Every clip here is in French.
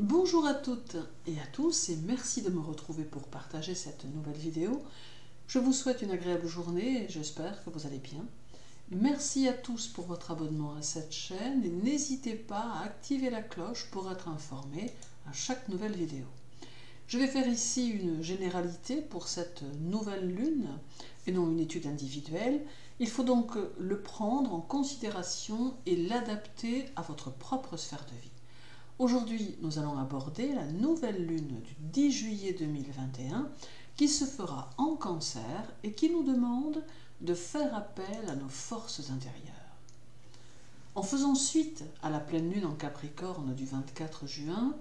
Bonjour à toutes et à tous et merci de me retrouver pour partager cette nouvelle vidéo. Je vous souhaite une agréable journée et j'espère que vous allez bien. Merci à tous pour votre abonnement à cette chaîne et n'hésitez pas à activer la cloche pour être informé à chaque nouvelle vidéo. Je vais faire ici une généralité pour cette nouvelle lune et non une étude individuelle. Il faut donc le prendre en considération et l'adapter à votre propre sphère de vie. Aujourd'hui, nous allons aborder la nouvelle lune du 10 juillet 2021 qui se fera en Cancer et qui nous demande de faire appel à nos forces intérieures. En faisant suite à la pleine lune en Capricorne du 24 juin,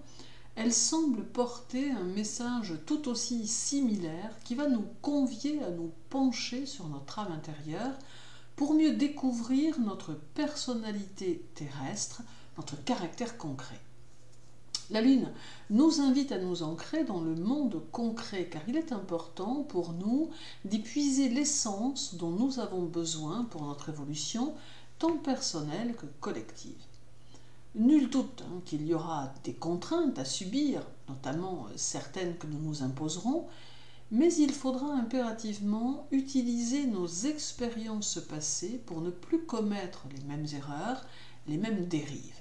elle semble porter un message tout aussi similaire qui va nous convier à nous pencher sur notre âme intérieure pour mieux découvrir notre personnalité terrestre, notre caractère concret. La Lune nous invite à nous ancrer dans le monde concret car il est important pour nous d'y puiser l'essence dont nous avons besoin pour notre évolution tant personnelle que collective. Nul doute qu'il y aura des contraintes à subir, notamment certaines que nous nous imposerons, mais il faudra impérativement utiliser nos expériences passées pour ne plus commettre les mêmes erreurs, les mêmes dérives.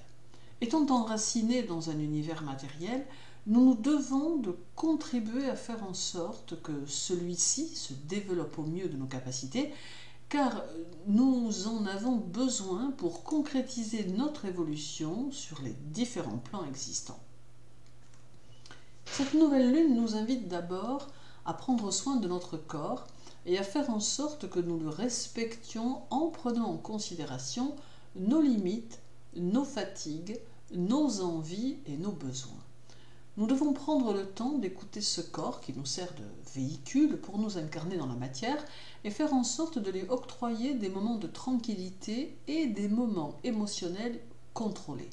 Étant enracinés dans un univers matériel, nous nous devons de contribuer à faire en sorte que celui-ci se développe au mieux de nos capacités, car nous en avons besoin pour concrétiser notre évolution sur les différents plans existants. Cette nouvelle lune nous invite d'abord à prendre soin de notre corps et à faire en sorte que nous le respections en prenant en considération nos limites, nos fatigues, nos envies et nos besoins. Nous devons prendre le temps d'écouter ce corps qui nous sert de véhicule pour nous incarner dans la matière et faire en sorte de lui octroyer des moments de tranquillité et des moments émotionnels contrôlés.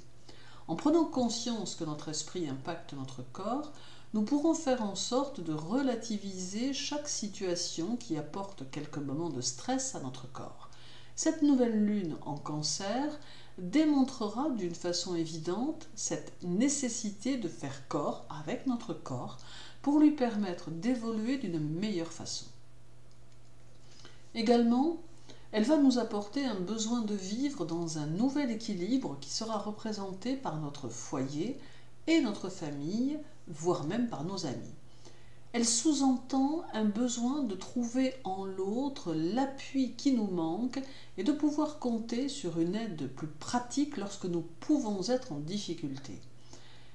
En prenant conscience que notre esprit impacte notre corps, nous pourrons faire en sorte de relativiser chaque situation qui apporte quelques moments de stress à notre corps. Cette nouvelle lune en Cancer démontrera d'une façon évidente cette nécessité de faire corps avec notre corps pour lui permettre d'évoluer d'une meilleure façon. Également, elle va nous apporter un besoin de vivre dans un nouvel équilibre qui sera représenté par notre foyer et notre famille, voire même par nos amis. Elle sous-entend un besoin de trouver en l'autre l'appui qui nous manque et de pouvoir compter sur une aide plus pratique lorsque nous pouvons être en difficulté.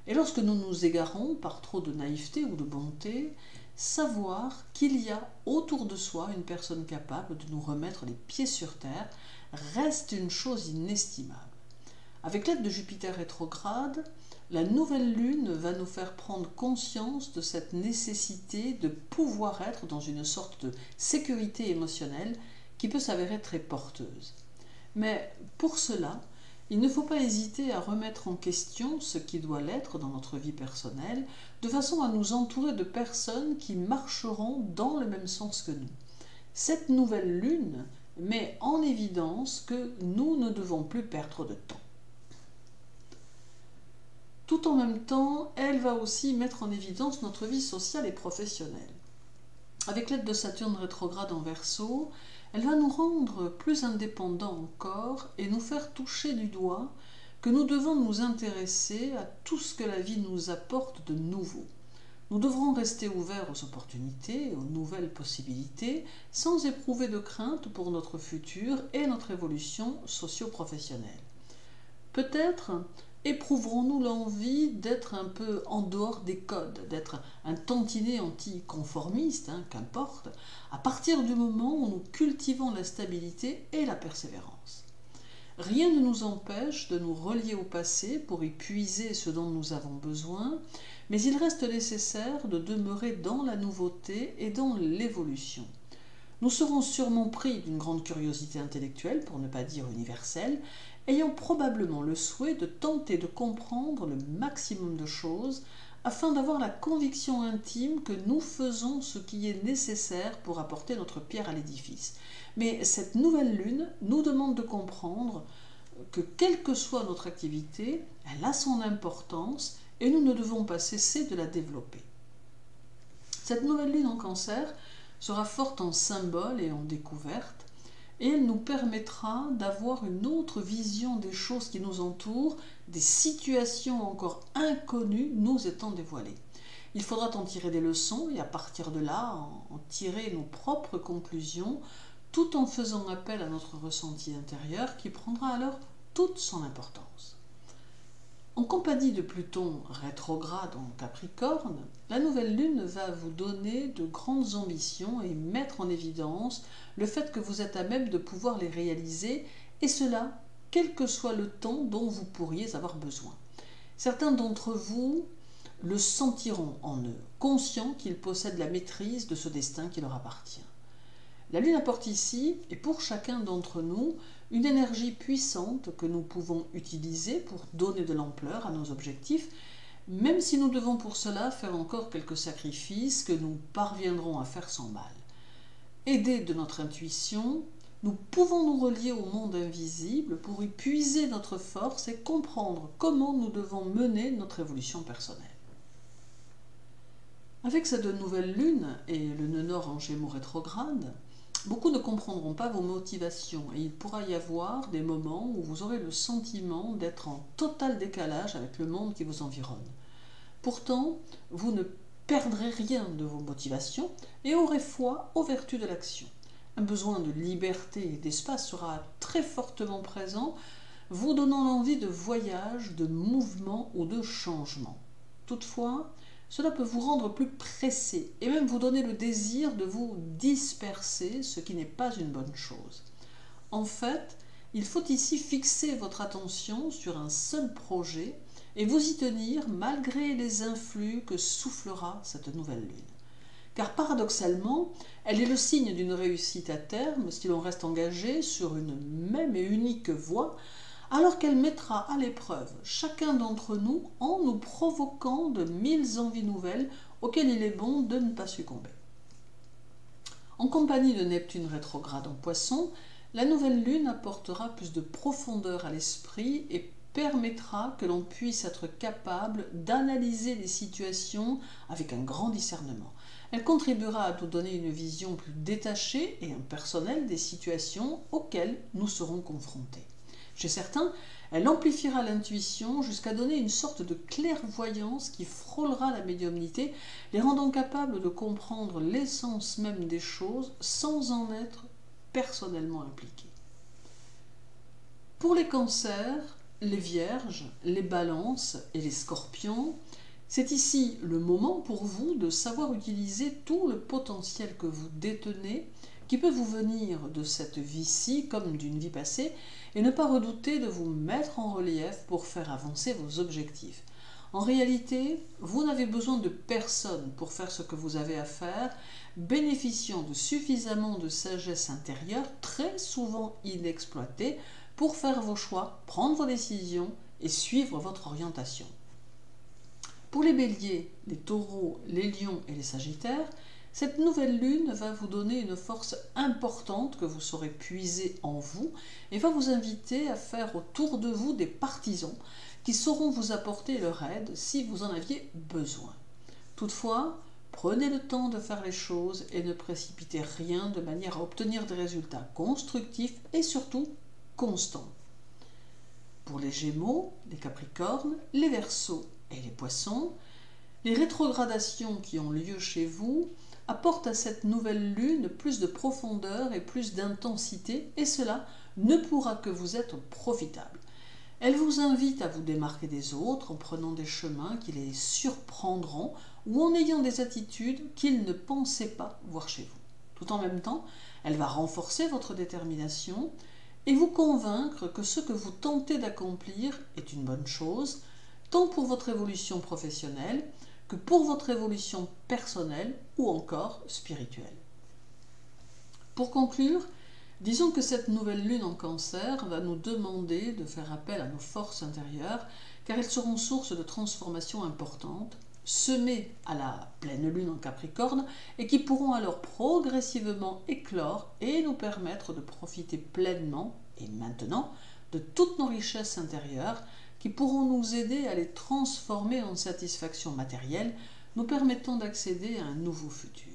Et lorsque nous nous égarons par trop de naïveté ou de bonté, savoir qu'il y a autour de soi une personne capable de nous remettre les pieds sur terre reste une chose inestimable. Avec l'aide de Jupiter rétrograde, la nouvelle lune va nous faire prendre conscience de cette nécessité de pouvoir être dans une sorte de sécurité émotionnelle qui peut s'avérer très porteuse. Mais pour cela, il ne faut pas hésiter à remettre en question ce qui doit l'être dans notre vie personnelle, de façon à nous entourer de personnes qui marcheront dans le même sens que nous. Cette nouvelle lune met en évidence que nous ne devons plus perdre de temps. Tout en même temps, elle va aussi mettre en évidence notre vie sociale et professionnelle. Avec l'aide de Saturne rétrograde en Verseau, elle va nous rendre plus indépendants encore et nous faire toucher du doigt que nous devons nous intéresser à tout ce que la vie nous apporte de nouveau. Nous devrons rester ouverts aux opportunités, aux nouvelles possibilités, sans éprouver de crainte pour notre futur et notre évolution socio-professionnelle. Peut-être éprouverons-nous l'envie d'être un peu en dehors des codes, d'être un tantinet anticonformiste, qu'importe, à partir du moment où nous cultivons la stabilité et la persévérance. Rien ne nous empêche de nous relier au passé pour y puiser ce dont nous avons besoin, mais il reste nécessaire de demeurer dans la nouveauté et dans l'évolution. Nous serons sûrement pris d'une grande curiosité intellectuelle, pour ne pas dire universelle, ayant probablement le souhait de tenter de comprendre le maximum de choses afin d'avoir la conviction intime que nous faisons ce qui est nécessaire pour apporter notre pierre à l'édifice. Mais cette nouvelle lune nous demande de comprendre que quelle que soit notre activité, elle a son importance et nous ne devons pas cesser de la développer. Cette nouvelle lune en Cancer sera forte en symboles et en découvertes, et elle nous permettra d'avoir une autre vision des choses qui nous entourent, des situations encore inconnues nous étant dévoilées. Il faudra en tirer des leçons et à partir de là, en tirer nos propres conclusions, tout en faisant appel à notre ressenti intérieur qui prendra alors toute son importance. En compagnie de Pluton rétrograde en Capricorne, la nouvelle lune va vous donner de grandes ambitions et mettre en évidence le fait que vous êtes à même de pouvoir les réaliser, et cela quel que soit le temps dont vous pourriez avoir besoin. Certains d'entre vous le sentiront en eux, conscients qu'ils possèdent la maîtrise de ce destin qui leur appartient. La Lune apporte ici, et pour chacun d'entre nous, une énergie puissante que nous pouvons utiliser pour donner de l'ampleur à nos objectifs, même si nous devons pour cela faire encore quelques sacrifices que nous parviendrons à faire sans mal. Aidés de notre intuition, nous pouvons nous relier au monde invisible pour y puiser notre force et comprendre comment nous devons mener notre évolution personnelle. Avec cette nouvelle lune et le nœud nord en Gémeaux rétrograde, beaucoup ne comprendront pas vos motivations et il pourra y avoir des moments où vous aurez le sentiment d'être en total décalage avec le monde qui vous environne. Pourtant, vous ne perdrez rien de vos motivations et aurez foi aux vertus de l'action. Un besoin de liberté et d'espace sera très fortement présent, vous donnant l'envie de voyage, de mouvement ou de changement. Toutefois, cela peut vous rendre plus pressé et même vous donner le désir de vous disperser, ce qui n'est pas une bonne chose. En fait, il faut ici fixer votre attention sur un seul projet et vous y tenir malgré les influx que soufflera cette nouvelle lune. Car paradoxalement, elle est le signe d'une réussite à terme si l'on reste engagé sur une même et unique voie, alors qu'elle mettra à l'épreuve chacun d'entre nous en nous provoquant de mille envies nouvelles auxquelles il est bon de ne pas succomber. En compagnie de Neptune rétrograde en Poisson, la nouvelle lune apportera plus de profondeur à l'esprit et permettra que l'on puisse être capable d'analyser les situations avec un grand discernement. Elle contribuera à nous donner une vision plus détachée et impersonnelle des situations auxquelles nous serons confrontés. Chez certains, elle amplifiera l'intuition jusqu'à donner une sorte de clairvoyance qui frôlera la médiumnité, les rendant capables de comprendre l'essence même des choses sans en être personnellement impliqués. Pour les cancers, les vierges, les balances et les scorpions, c'est ici le moment pour vous de savoir utiliser tout le potentiel que vous détenez, qui peut vous venir de cette vie-ci comme d'une vie passée, et ne pas redouter de vous mettre en relief pour faire avancer vos objectifs. En réalité, vous n'avez besoin de personne pour faire ce que vous avez à faire, bénéficiant de suffisamment de sagesse intérieure, très souvent inexploitée, pour faire vos choix, prendre vos décisions et suivre votre orientation. Pour les béliers, les taureaux, les lions et les sagittaires, cette nouvelle lune va vous donner une force importante que vous saurez puiser en vous et va vous inviter à faire autour de vous des partisans qui sauront vous apporter leur aide si vous en aviez besoin. Toutefois, prenez le temps de faire les choses et ne précipitez rien de manière à obtenir des résultats constructifs et surtout constants. Pour les Gémeaux, les Capricornes, les Verseaux et les Poissons, les rétrogradations qui ont lieu chez vous apportent à cette nouvelle lune plus de profondeur et plus d'intensité, et cela ne pourra que vous être profitable. Elle vous invite à vous démarquer des autres en prenant des chemins qui les surprendront ou en ayant des attitudes qu'ils ne pensaient pas voir chez vous. Tout en même temps, elle va renforcer votre détermination et vous convaincre que ce que vous tentez d'accomplir est une bonne chose, tant pour votre évolution professionnelle que pour votre évolution personnelle ou encore spirituelle. Pour conclure, disons que cette nouvelle lune en Cancer va nous demander de faire appel à nos forces intérieures, car elles seront source de transformations importantes, semées à la pleine lune en Capricorne, et qui pourront alors progressivement éclore et nous permettre de profiter pleinement, et maintenant, de toutes nos richesses intérieures, qui pourront nous aider à les transformer en satisfaction matérielle, nous permettant d'accéder à un nouveau futur.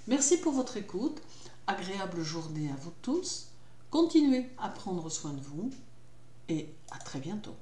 Merci pour votre écoute, agréable journée à vous tous, continuez à prendre soin de vous et à très bientôt.